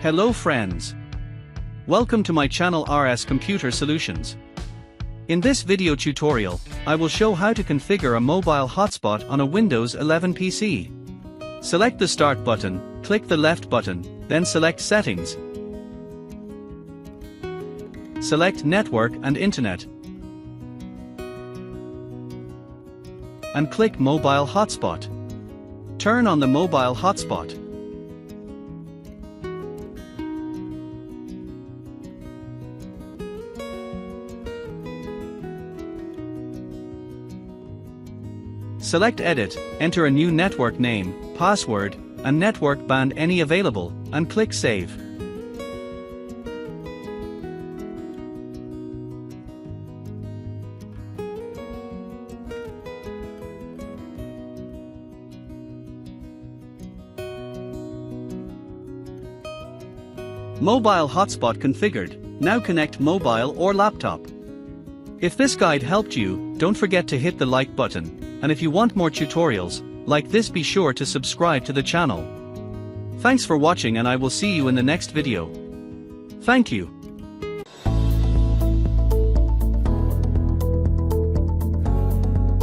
Hello friends. Welcome to my channel RS Computer Solutions. In this video tutorial, I will show how to configure a mobile hotspot on a Windows 11 PC. Select the Start button, click the left button, then select Settings. Select Network and Internet. And click Mobile Hotspot. Turn on the mobile hotspot. Select Edit, enter a new network name, password, and network band any available, and click Save. Mobile hotspot configured. Now connect mobile or laptop. If this guide helped you, don't forget to hit the like button. And if you want more tutorials like this, be sure to subscribe to the channel. Thanks for watching, and I will see you in the next video. Thank you.